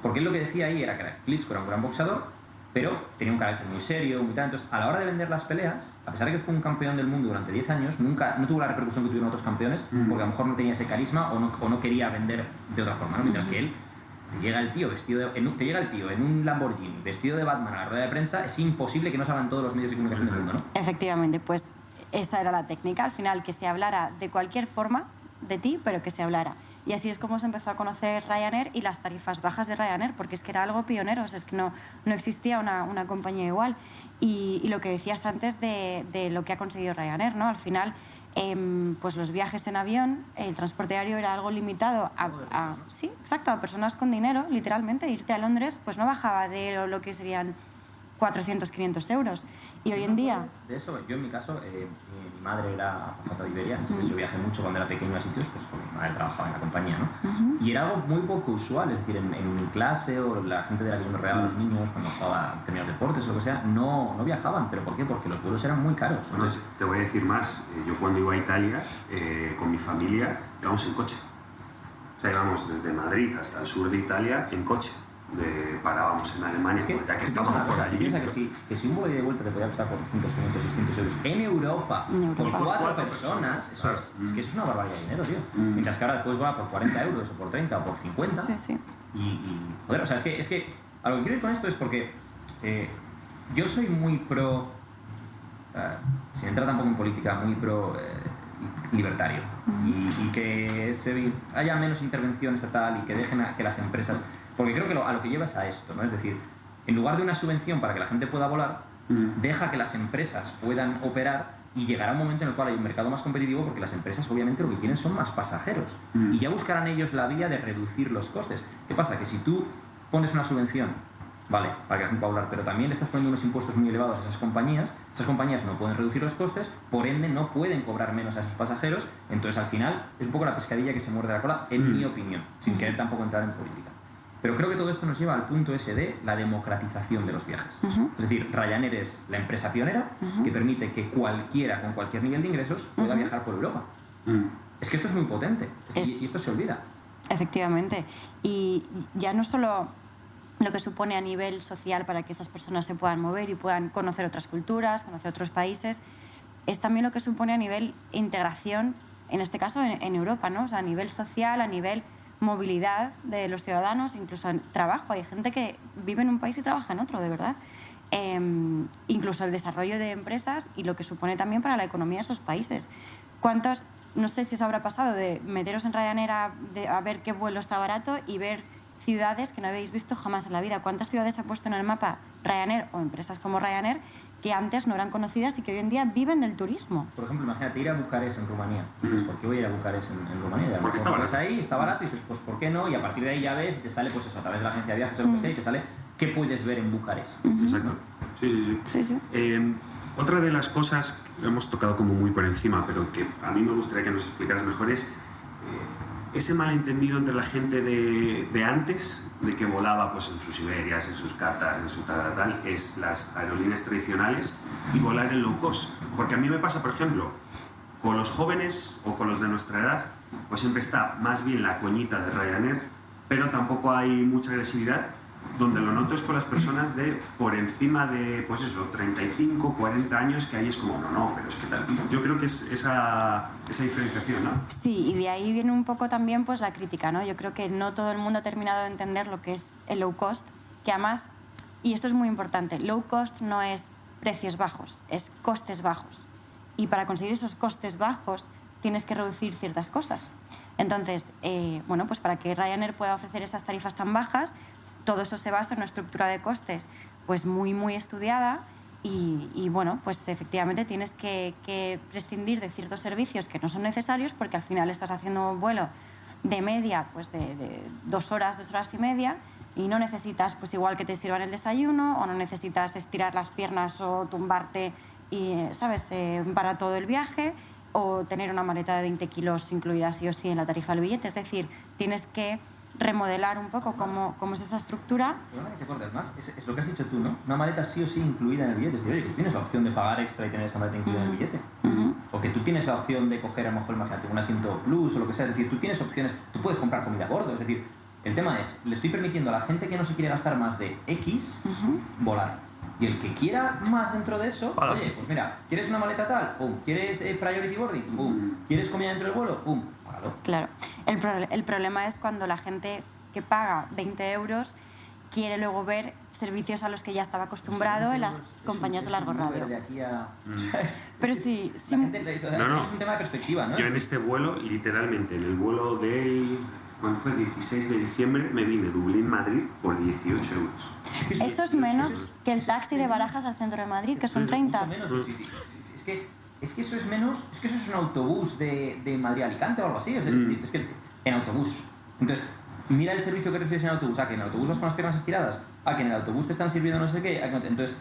Porque él lo que decía ahí era que Klitschko era un gran boxeador, pero tenía un carácter muy serio, muy tal. Entonces, a la hora de vender las peleas, a pesar de que fue un campeón del mundo durante 10 años, no tuvo la repercusión que tuvieron otros campeones, porque a lo mejor no tenía ese carisma o no quería vender de otra forma, ¿no? Mientras que él, te llega el tío en un Lamborghini, vestido de Batman a la rueda de prensa, es imposible que no salgan todos los medios de comunicación del mundo, ¿no? Efectivamente, pues esa era la técnica, al final, que se hablara de cualquier forma de ti, pero que se hablara. Y así es como se empezó a conocer Ryanair y las tarifas bajas de Ryanair, porque es que era algo pionero, o sea, es que no existía una compañía igual. Y lo que decías antes de lo que ha conseguido Ryanair, ¿no? Al final, pues los viajes en avión, el transporte aéreo era algo limitado sí, exacto, a personas con dinero, literalmente. Irte a Londres pues no bajaba de lo que serían 400, 500 euros. Y hoy en día... De eso, yo en mi caso, mi madre era azafata de Iberia, entonces yo viajé mucho cuando era pequeño a sitios, pues porque mi madre trabajaba en la compañía, ¿no? Y era algo muy poco usual, es decir, en mi clase o la gente de la que yo me rodeaba, los niños, cuando jugaba determinados deportes o lo que sea, no viajaban. ¿Pero por qué? Porque los vuelos eran muy caros. Entonces, te voy a decir más, yo cuando iba a Italia, con mi familia, íbamos en coche. O sea, íbamos desde Madrid hasta el sur de Italia en coche. Parábamos en Alemania, es que, ya que estábamos por allí. Piensa que si un vuelo de vuelta te podía costar 400, 500, 600 euros en Europa, por 4 personas, eso es que eso es una barbaridad de dinero, tío. Mientras que ahora después va por 40 euros o por 30 o por 50. Sí, sí. Y joder, o sea, es que a lo que quiero ir con esto es porque yo soy muy pro, sin entrar tampoco en política, muy pro libertario. Y que haya menos intervención estatal y que dejen que las empresas... Porque creo que a lo que lleva es a esto, ¿no? Es decir, en lugar de una subvención para que la gente pueda volar, deja que las empresas puedan operar y llegará un momento en el cual hay un mercado más competitivo porque las empresas obviamente lo que quieren son más pasajeros. Y ya buscarán ellos la vía de reducir los costes. ¿Qué pasa? Que si tú pones una subvención, vale, para que la gente pueda volar, pero también le estás poniendo unos impuestos muy elevados a esas compañías no pueden reducir los costes, por ende no pueden cobrar menos a esos pasajeros, entonces al final es un poco la pescadilla que se muerde la cola, en mi opinión, sin querer tampoco entrar en política. Pero creo que todo esto nos lleva al punto ese de la democratización de los viajes. Es decir, Ryanair es la empresa pionera que permite que cualquiera con cualquier nivel de ingresos pueda viajar por Europa. Es que esto es muy potente y esto se olvida. Efectivamente. Y ya no solo lo que supone a nivel social para que esas personas se puedan mover y puedan conocer otras culturas, conocer otros países, es también lo que supone a nivel integración, en este caso en Europa, ¿no? O sea, a nivel social, a nivel movilidad de los ciudadanos, incluso en trabajo. Hay gente que vive en un país y trabaja en otro, de verdad. Incluso el desarrollo de empresas y lo que supone también para la economía de esos países. No sé si os habrá pasado de meteros en Ryanair a ver qué vuelo está barato y ver ciudades que no habéis visto jamás en la vida. ¿Cuántas ciudades ha puesto en el mapa Ryanair o empresas como Ryanair que antes no eran conocidas y que hoy en día viven del turismo? Por ejemplo, imagínate ir a Bucarest en Rumanía. Dices, ¿por qué voy a ir a Bucarest en Rumanía? Porque está barato. Ahí, está barato y dices, pues ¿por qué no? Y a partir de ahí ya ves y te sale pues eso, a través de la agencia de viajes o lo que sea, y te sale qué puedes ver en Bucarest. Exacto. Sí. Otra de las cosas que hemos tocado como muy por encima, pero que a mí me gustaría que nos explicaras mejor es ese malentendido entre la gente de antes, de que volaba pues en sus Iberias, en sus Qatar, en su tal, es las aerolíneas tradicionales y volar en low cost. Porque a mí me pasa, por ejemplo, con los jóvenes o con los de nuestra edad, pues siempre está más bien la coñita de Ryanair, pero tampoco hay mucha agresividad. Donde lo noto es con las personas de por encima de, pues eso, 35, 40 años, que ahí es como, no, pero es que tal. Yo creo que es esa diferenciación, ¿no? Sí, y de ahí viene un poco también pues la crítica, ¿no? Yo creo que no todo el mundo ha terminado de entender lo que es el low cost, que además, y esto es muy importante, low cost no es precios bajos, es costes bajos. Y para conseguir esos costes bajos tienes que reducir ciertas cosas. Entonces, pues para que Ryanair pueda ofrecer esas tarifas tan bajas, todo eso se basa en una estructura de costes pues muy, muy estudiada y pues efectivamente tienes que prescindir de ciertos servicios que no son necesarios porque al final estás haciendo un vuelo de media pues de 2 horas, 2 horas y media y no necesitas pues igual que te sirvan el desayuno o no necesitas estirar las piernas o tumbarte y, ¿sabes?, para todo el viaje, o tener una maleta de 20 kilos incluida sí o sí en la tarifa del billete. Es decir, tienes que remodelar un poco cómo es esa estructura. Perdona que te cortes más, es lo que has dicho tú, ¿no? Una maleta sí o sí incluida en el billete. Es decir, oye, que tú tienes la opción de pagar extra y tener esa maleta incluida en el billete. O que tú tienes la opción de coger, a lo mejor, imagínate, un asiento plus o lo que sea. Es decir, tú tienes opciones, tú puedes comprar comida a bordo. Es decir, El tema es, le estoy permitiendo a la gente que no se quiere gastar más de X volar. Y el que quiera más dentro de eso, oye, pues mira, ¿quieres una maleta tal? ¡Pum! ¿Quieres priority boarding? ¡Pum! ¿Quieres comida dentro del vuelo? ¡Pum! Págalo. Claro. El problema es cuando la gente que paga 20 euros quiere luego ver servicios a los que ya estaba acostumbrado en las compañías de largo radio. De aquí a... Pero sí, Es un tema de perspectiva, ¿no? Yo en este vuelo, literalmente, en el vuelo del... ¿Cuándo fue? 16 de diciembre me vine de Dublín-Madrid por 18 euros. Eso es menos que el taxi de Barajas al centro de Madrid, que son 30. Menos, sí. Es que eso es menos... Es que eso es un autobús de Madrid a Alicante o algo así. Es decir, es que en autobús. Entonces, mira el servicio que recibes en autobús. Que en el autobús vas con las piernas estiradas. Que en el autobús te están sirviendo no sé qué. Entonces,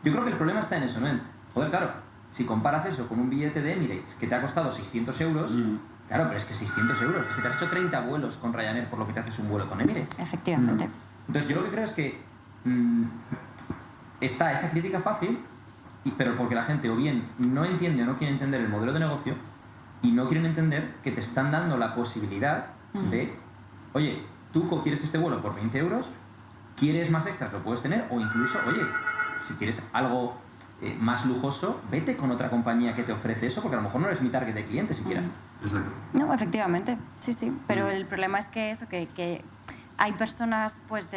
yo creo que el problema está en eso, ¿no? Joder, claro, si comparas eso con un billete de Emirates que te ha costado 600 euros... Claro, pero es que 600 euros. Es que te has hecho 30 vuelos con Ryanair por lo que te haces un vuelo con Emirates. Efectivamente. Entonces, yo lo que creo es que está esa crítica fácil, pero porque la gente o bien no entiende o no quiere entender el modelo de negocio y no quieren entender que te están dando la posibilidad de, oye, tú quieres este vuelo por 20 euros, quieres más extras, lo puedes tener, o incluso, oye, si quieres algo más lujoso, vete con otra compañía que te ofrece eso, porque a lo mejor no eres mi target de cliente siquiera. Exacto. No, efectivamente, sí, pero el problema es que eso, que hay personas pues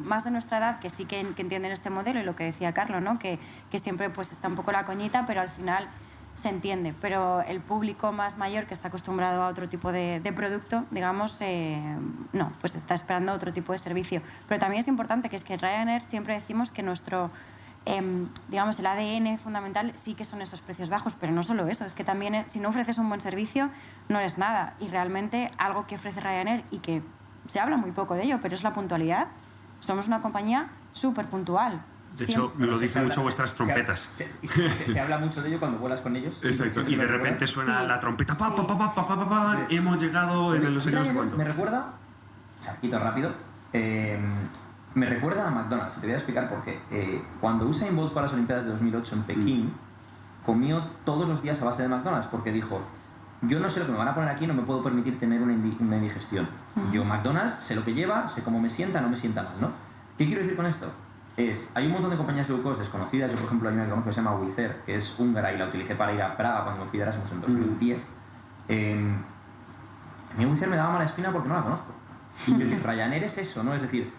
más de nuestra edad que sí que entienden este modelo, y lo que decía Carlos, ¿no? que siempre pues está un poco la coñita, pero al final se entiende. Pero el público más mayor, que está acostumbrado a otro tipo de producto, digamos, no, pues está esperando otro tipo de servicio. Pero también es importante que es que Ryanair siempre decimos que nuestro... digamos, el ADN fundamental sí que son esos precios bajos, pero no solo eso, es que también si no ofreces un buen servicio no eres nada. Y realmente algo que ofrece Ryanair, y que se habla muy poco de ello, pero es la puntualidad. Somos una compañía súper puntual. De hecho, me lo dicen mucho vuestras trompetas. Se habla mucho de ello cuando vuelas con ellos. Exacto, y de repente suena la trompeta, hemos llegado en el no sé qué cuánto. Me recuerda, charquito rápido, me recuerda a McDonald's. Te voy a explicar por qué. Cuando Usain Bolt fue a las Olimpiadas de 2008 en Pekín, comió todos los días a base de McDonald's, porque dijo, yo no sé lo que me van a poner aquí, no me puedo permitir tener una indigestión. Yo McDonald's sé lo que lleva, sé cómo me sienta, no me sienta mal, ¿no? ¿Qué quiero decir con esto? Hay un montón de compañías low cost desconocidas. Yo, por ejemplo, hay una que conozco que se llama Wizz Air, que es húngara, y la utilicé para ir a Praga cuando me fui de Erasmus en 2010. A mí Wizz Air me daba mala espina porque no la conozco. Es decir, Ryanair es eso, ¿no? Es decir,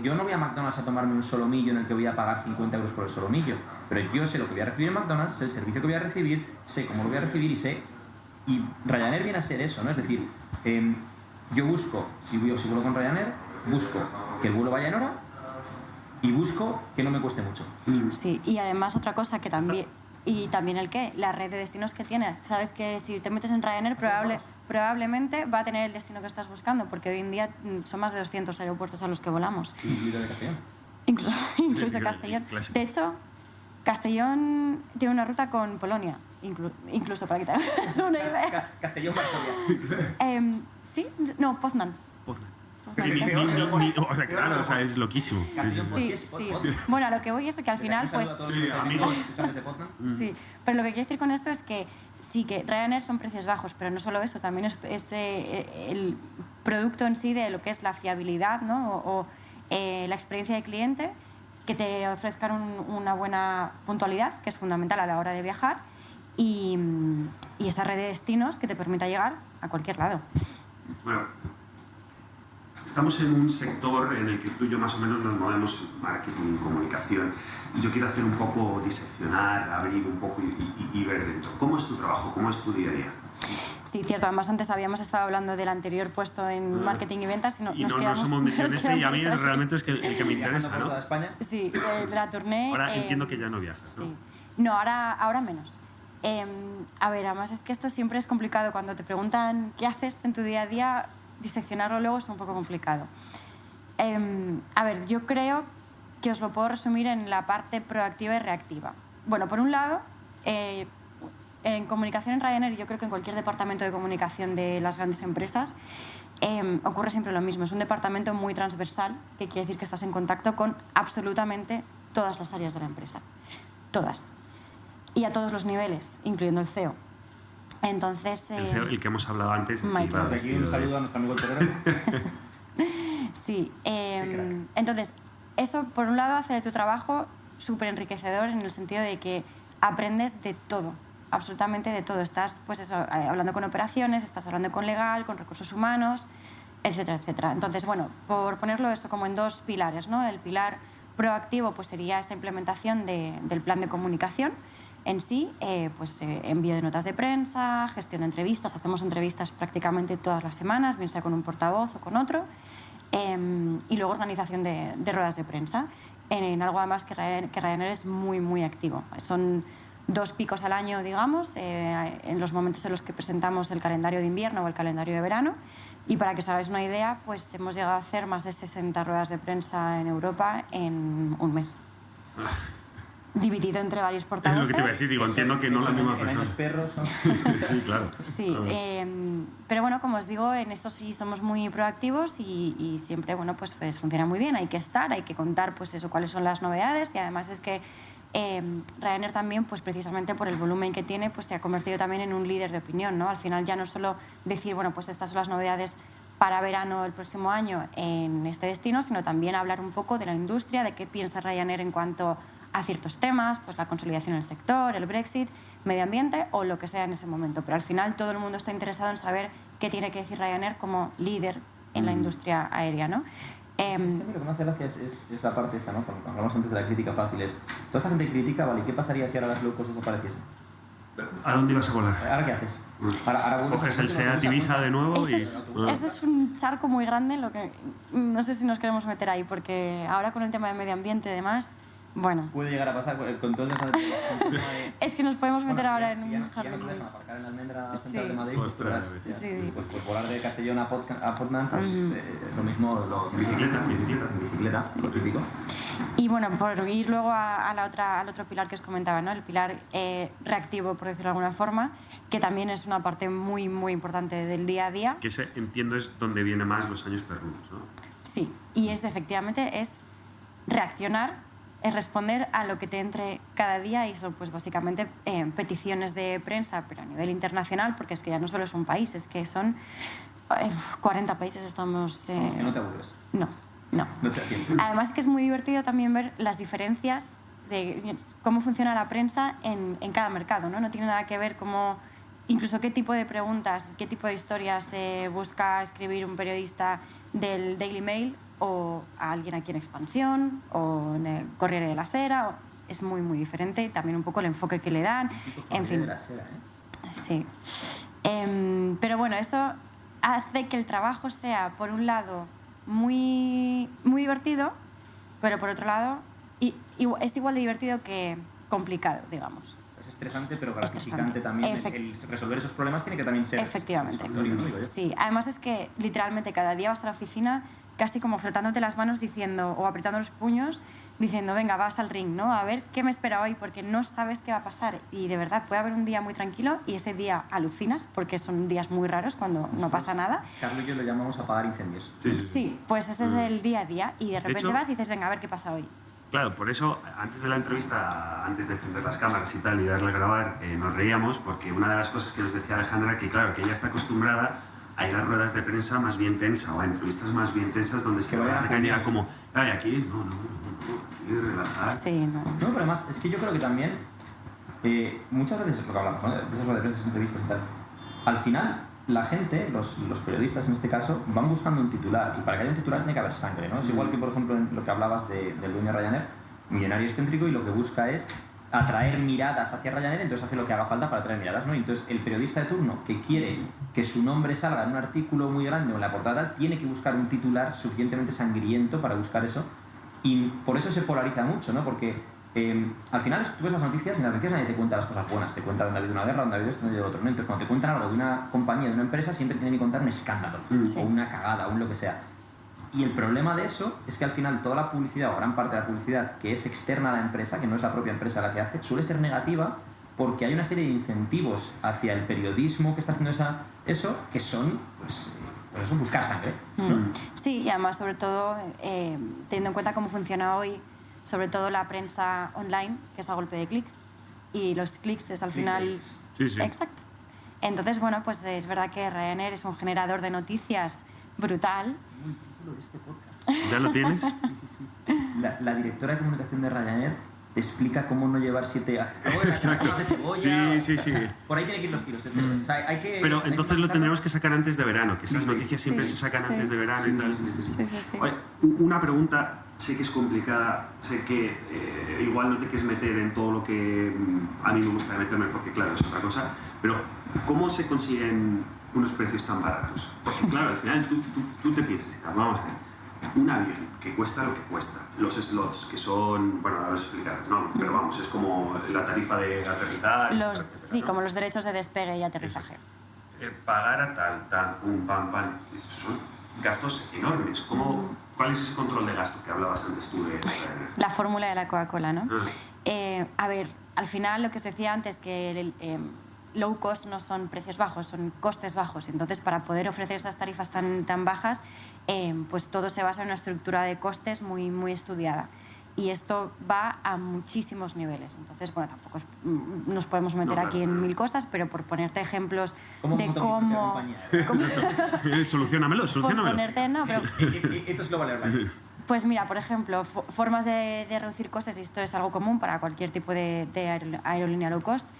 yo no voy a McDonald's a tomarme un solomillo en el que voy a pagar 50 euros por el solomillo, pero yo sé lo que voy a recibir en McDonald's, sé el servicio que voy a recibir, sé cómo lo voy a recibir y Ryanair viene a ser eso, ¿no? Es decir, yo busco, si vuelo con Ryanair, busco que el vuelo vaya en hora y busco que no me cueste mucho. Sí, y además otra cosa que también... Y también la red de destinos que tiene. Sabes que si te metes en Ryanair probablemente va a tener el destino que estás buscando, porque hoy en día son más de 200 aeropuertos a los que volamos. ¿Incluido de Castellón? Incluso Castellón. De hecho, Castellón tiene una ruta con Polonia, incluso para que te hagas una idea. Castellón-Varsovia. Sí, no, Poznan. Claro, o sea, es loquísimo. Sí. Bueno, a lo que voy es que al final, pues... Sí, pero lo que quiero decir con esto es que sí, que Ryanair son precios bajos, pero no solo eso, también es el producto en sí de lo que es la fiabilidad, ¿no? o la experiencia de cliente, que te ofrezcan una buena puntualidad, que es fundamental a la hora de viajar, y esa red de destinos que te permita llegar a cualquier lado. Bueno, estamos en un sector en el que tú y yo más o menos nos movemos, marketing, comunicación, y yo quiero hacer un poco, diseccionar, abrir un poco y ver dentro. ¿Cómo es tu trabajo? ¿Cómo es tu día a día? Sí, cierto. Además, antes habíamos estado hablando del anterior puesto en marketing y ventas y nos quedamos... hemos metido en este, y a mí realmente es que el que me interesa, ¿no? Toda España. Sí, de la tournée... Ahora entiendo que ya no viajas, ¿no? Sí. No, ahora menos. A ver, además es que esto siempre es complicado. Cuando te preguntan qué haces en tu día a día, diseccionarlo luego es un poco complicado. A ver, yo creo que os lo puedo resumir en la parte proactiva y reactiva. Bueno, por un lado, en comunicación en Ryanair, yo creo que en cualquier departamento de comunicación de las grandes empresas, ocurre siempre lo mismo. Es un departamento muy transversal, que quiere decir que estás en contacto con absolutamente todas las áreas de la empresa. Todas. Y a todos los niveles, incluyendo el CEO. Entonces... el CEO, el que hemos hablado antes. Michael. Aquí un saludo a nuestro amigo el Terrero. Sí. Qué crack. Entonces, eso por un lado hace de tu trabajo súper enriquecedor en el sentido de que aprendes de todo, absolutamente de todo. Estás, pues eso, hablando con operaciones, estás hablando con legal, con recursos humanos, etcétera, etcétera. Entonces, bueno, por ponerlo eso como en dos pilares, ¿no? El pilar proactivo pues sería esa implementación del plan de comunicación en sí, pues envío de notas de prensa, gestión de entrevistas, hacemos entrevistas prácticamente todas las semanas, bien sea con un portavoz o con otro, y luego organización de ruedas de prensa, en algo además que Ryanair es muy, muy activo. Son 2 picos al año, digamos, en los momentos en los que presentamos el calendario de invierno o el calendario de verano. Y para que os hagáis una idea, pues hemos llegado a hacer más de 60 ruedas de prensa en Europa en un mes. Dividido entre varios Es portavoces. lo que te iba a decir, digo, entiendo que no la misma persona. Los perros son... Sí, claro. Sí, pero bueno, como os digo, en eso sí somos muy proactivos y siempre, bueno, pues funciona muy bien. Hay que estar, hay que contar, pues eso, cuáles son las novedades, y además es que Ryanair también, pues precisamente por el volumen que tiene, pues se ha convertido también en un líder de opinión, ¿no? Al final ya no solo decir, bueno, pues estas son las novedades para verano el próximo año en este destino, sino también hablar un poco de la industria, de qué piensa Ryanair en cuanto a ciertos temas, pues la consolidación en el sector, el Brexit, medio ambiente o lo que sea en ese momento. Pero al final todo el mundo está interesado en saber qué tiene que decir Ryanair como líder en la industria aérea, ¿no? Es que a mí lo que me hace gracia es la parte esa, ¿no? Cuando hablamos antes de la crítica fácil, es toda esta gente critica, ¿vale? ¿Qué pasaría si ahora las low cost desapareciesen? ¿A dónde ibas a volar? ¿Ahora qué haces? Ahora vuelves Coges a- el SEAT Ibiza de nuevo y... Eso es un charco muy grande, lo que no sé si nos queremos meter ahí, porque ahora con el tema de medio ambiente y demás, bueno, Puede llegar a pasar con todo el tema de... es que nos podemos meter ahora en si un ya no jardín. te dejan aparcar en la almendra Sí. central de Madrid, Ostras, pues, sí. pues volar de Castellón a Poznan, pues lo mismo... Bicicleta. Bicicleta, lo típico. Y bueno, por ir luego al otro pilar que os comentaba, ¿no? El pilar reactivo, por decirlo de alguna forma, que también es una parte muy, muy importante del día a día. Que ese, entiendo, es donde viene más los años perrunos, ¿no? Sí, y efectivamente es reaccionar, es responder a lo que te entre cada día, y son pues básicamente peticiones de prensa, pero a nivel internacional, porque es que ya no solo es un país, es que son 40 países estamos... Vamos, que no te aburres. No. No te da tiempo. Además que es muy divertido también ver las diferencias de cómo funciona la prensa en cada mercado, ¿no? No tiene nada que ver cómo, incluso qué tipo de preguntas, qué tipo de historias busca escribir un periodista del Daily Mail o a alguien aquí en Expansión o en el Corriere della Sera. Es muy, muy diferente, y también un poco el enfoque que le dan. En fin. Sí. Pero bueno, eso hace que el trabajo sea, por un lado, muy, muy divertido, pero por otro lado es igual de divertido que complicado, digamos. Es estresante, pero Estresante. gratificante también. El resolver esos problemas tiene que también ser satisfactorio, ¿no? Digo yo. Sí, además es que literalmente cada día vas a la oficina casi como frotándote las manos diciendo, o apretando los puños, diciendo, venga, vas al ring, ¿no? A ver qué me espera hoy, porque no sabes qué va a pasar. Y de verdad, puede haber un día muy tranquilo y ese día alucinas, porque son días muy raros cuando no pasa nada. Carlos y yo lo llamamos apagar incendios. Sí, pues ese es el día a día, y de repente hecho, vas y dices, venga, a ver qué pasa hoy. Claro, por eso, antes de la entrevista, antes de prender las cámaras y tal, y darle a grabar, nos reíamos, porque una de las cosas que nos decía Alejandra, que claro, que ella está acostumbrada a ir a ruedas de prensa más bien tensa, o a entrevistas más bien tensas, donde se va a cañar como, ay, aquí es, no, aquí es relajar. Sí, no. No, pero además, es que yo creo que también, muchas veces, lo que hablamos, ¿no? De esas ruedas de prensa, entrevistas y tal, al final, la gente, los periodistas en este caso, van buscando un titular, y para que haya un titular tiene que haber sangre, ¿no? Es igual que, por ejemplo, en lo que hablabas del dueño de Ryanair, millonario excéntrico, y lo que busca es atraer miradas hacia Ryanair, entonces hace lo que haga falta para atraer miradas, ¿no? Y entonces el periodista de turno que quiere que su nombre salga en un artículo muy grande o en la portada tal, tiene que buscar un titular suficientemente sangriento para buscar eso, y por eso se polariza mucho, ¿no? Porque al final tú ves las noticias, y en las noticias nadie te cuenta las cosas buenas, te cuenta dónde ha habido una guerra, dónde ha habido esto, dónde ha habido otro, ¿no? Entonces cuando te cuentan algo de una compañía, de una empresa, siempre tienen que contar un escándalo, Sí. o una cagada, o un lo que sea. Y el problema de eso es que al final toda la publicidad, o gran parte de la publicidad que es externa a la empresa, que no es la propia empresa la que hace, suele ser negativa, porque hay una serie de incentivos hacia el periodismo que está haciendo eso, que son, pues eso, buscar sangre, ¿no? Sí, y además, sobre todo, teniendo en cuenta cómo funciona hoy, sobre todo la prensa online, que es a golpe de clic, y los clics es al final... Clickbaits. Sí. Exacto. Entonces, bueno, pues es verdad que Ryanair es un generador de noticias brutal. El título de este podcast. ¿Ya lo tienes? Sí. La directora de comunicación de Ryanair te explica cómo no llevar 7 Exacto. de cebolla. Sí. Por ahí tienen que ir los tiros. O sea, hay que, Pero entonces lo tendremos que sacar antes de verano, que esas noticias siempre se sacan sí. antes de verano y tal. Sí. Oye, una pregunta, sé que es complicada, sé que igual no te quieres meter en todo lo que a mí me gusta meterme, porque claro, es otra cosa, pero ¿cómo se consiguen unos precios tan baratos? Porque claro, al final tú te piensas, vamos a ver, un avión que cuesta lo que cuesta, los slots que son, bueno, ahora os explicaré, ¿no? Pero vamos, es como la tarifa de aterrizar. Sí, como los derechos de despegue y aterrizaje. Pagar a tal, pum, pam, son gastos enormes. ¿Cuál es ese control de gasto que hablabas antes tú de la fórmula de la Coca-Cola, ¿no? A ver, al final lo que os decía antes, que el low cost no son precios bajos, son costes bajos. Entonces, para poder ofrecer esas tarifas tan bajas, pues todo se basa en una estructura de costes muy estudiada. Y esto va a muchísimos niveles. Entonces, bueno, tampoco nos podemos meter aquí en mil cosas, pero por ponerte ejemplos de cómo... Soluciónamelo. Por ponerte, no, pero... Esto es Global Airlines. Pues mira, por ejemplo, formas de reducir costes, y esto es algo común para cualquier tipo de aerolínea low cost,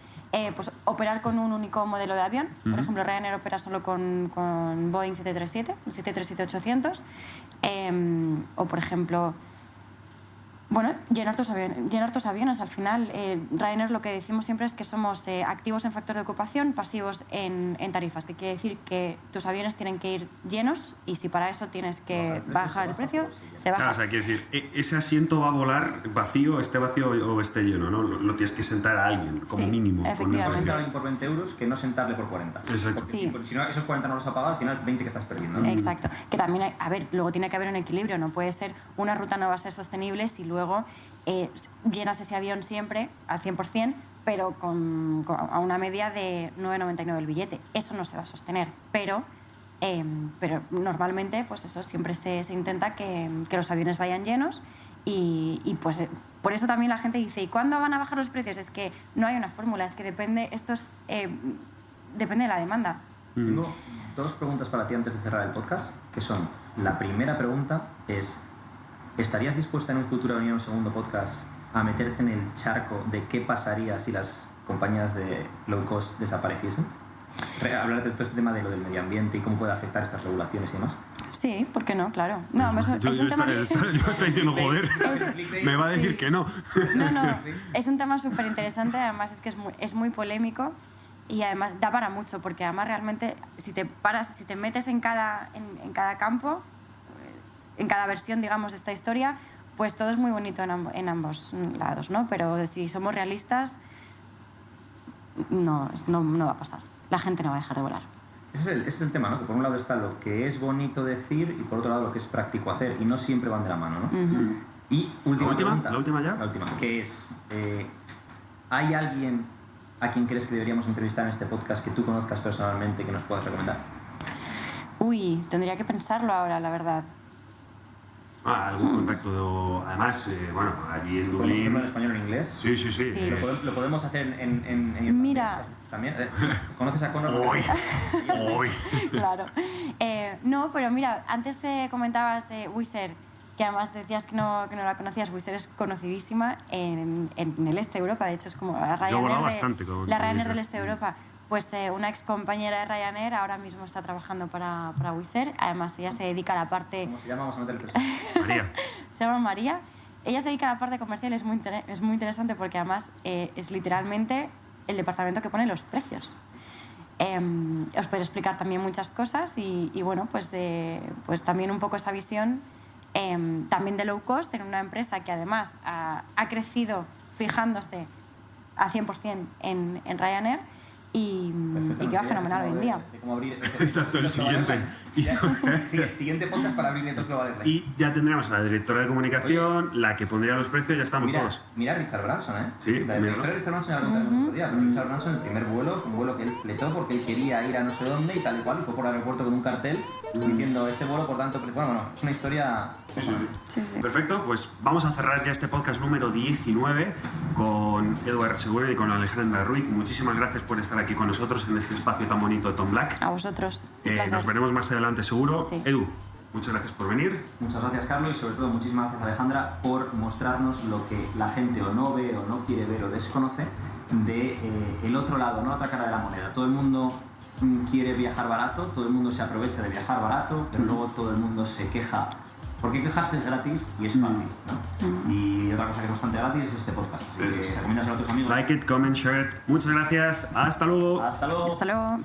pues operar con un único modelo de avión. Por ejemplo, Ryanair opera solo con Boeing 737, el 737-800, o por ejemplo... Bueno, llenar tus aviones. Al final, Ryanair lo que decimos siempre es que somos activos en factor de ocupación, pasivos en tarifas, que quiere decir que tus aviones tienen que ir llenos y si para eso tienes que bajar el precio, se baja. Claro, o sea, quiere decir, ese asiento va a volar vacío o esté lleno, ¿no? Lo tienes que sentar a alguien, como mínimo. Efectivamente. Mejor sentar a alguien por 20 euros que no sentarle por 40. Exacto. Sí. Si no, esos 40 no los ha pagado, al final 20 que estás perdiendo, ¿no? Exacto. Que también, luego tiene que haber un equilibrio. No puede ser, una ruta no va a ser sostenible si luego llenas ese avión siempre al 100%, pero a una media de 9,99 el billete. Eso no se va a sostener, pero normalmente pues eso, siempre se intenta que los aviones vayan llenos y pues por eso también la gente dice, ¿y cuándo van a bajar los precios? Es que no hay una fórmula, es que depende de la demanda. Tengo 2 preguntas para ti antes de cerrar el podcast, que son, la primera pregunta es, ¿estarías dispuesta en un futuro, venir a un segundo podcast, a meterte en el charco de qué pasaría si las compañías de low cost desapareciesen? Hablar de todo este tema de lo del medio ambiente y cómo puede afectar estas regulaciones y demás. Sí, ¿por qué no? Claro. No, yo estoy diciendo, joder, me va a decir que no. No, es un tema súper interesante, además es que es muy polémico y además da para mucho, porque además realmente si te metes en cada campo, en cada versión, digamos, de esta historia, pues todo es muy bonito en ambos lados, ¿no? Pero si somos realistas, no va a pasar. La gente no va a dejar de volar. Ese es el tema, ¿no? Que por un lado está lo que es bonito decir y por otro lado lo que es práctico hacer, y no siempre van de la mano, ¿no? Y última pregunta. ¿La última ya? La última, que es, ¿hay alguien a quien crees que deberíamos entrevistar en este podcast que tú conozcas personalmente que nos puedas recomendar? Uy, tendría que pensarlo ahora, la verdad. Algún contacto, además, bueno, allí en ¿Podemos hacerlo Dublín... en español o en inglés? Sí. Lo podemos hacer en Mira. ¿También? ¿Conoces a Conor? Hoy. Claro. No, pero mira, antes comentabas de Wizz Air, que además decías que no la conocías. Wizz Air es conocidísima en el este de Europa, de hecho es como la Ryanair del este de Europa. Pues una ex compañera de Ryanair ahora mismo está trabajando para Wizz Air. Además, ella se dedica a la parte... ¿Cómo se llama? Vamos a meter el precio. María. Se llama María. Ella se dedica a la parte comercial, es muy interesante porque además es literalmente el departamento que pone los precios. Os puede explicar también muchas cosas y bueno, pues también un poco esa visión también de low cost en una empresa que además ha crecido fijándose a 100% en Ryanair y que va fenomenal hoy en día. De cómo abrir Exacto, el siguiente. Siguiente podcast para abrir Network Global Airlines. Y ya tendríamos a la directora de comunicación, la que pondría los precios, ya estamos todos. Mira a Richard Branson, ¿eh? Sí, la directora de Richard Branson ya la contaremos otro día, pero Richard Branson, el primer vuelo fue un vuelo que él fletó porque él quería ir a no sé dónde y tal y cual, y fue por el aeropuerto con un cartel diciendo este vuelo por tanto... Bueno, es una historia... Sí. Perfecto, pues vamos a cerrar ya este podcast número 19 con Eduard Seguren y con Alejandra Ruiz. Muchísimas gracias por estar aquí con nosotros en este espacio tan bonito de Tom Black. A vosotros. Un placer. Nos veremos más adelante seguro. Sí. Edu, muchas gracias por venir. Muchas gracias, Carlos, y sobre todo muchísimas gracias, Alejandra, por mostrarnos lo que la gente o no ve o no quiere ver o desconoce de el otro lado, ¿no? La otra cara de la moneda. Todo el mundo quiere viajar barato, todo el mundo se aprovecha de viajar barato, pero luego todo el mundo se queja. Porque quejarse es gratis y es fácil, ¿no? Y otra cosa que es bastante gratis es este podcast. Así que recomiéndaselo a tus amigos. Like it, comment, share it. Muchas gracias. Hasta luego. Hasta luego. Hasta luego.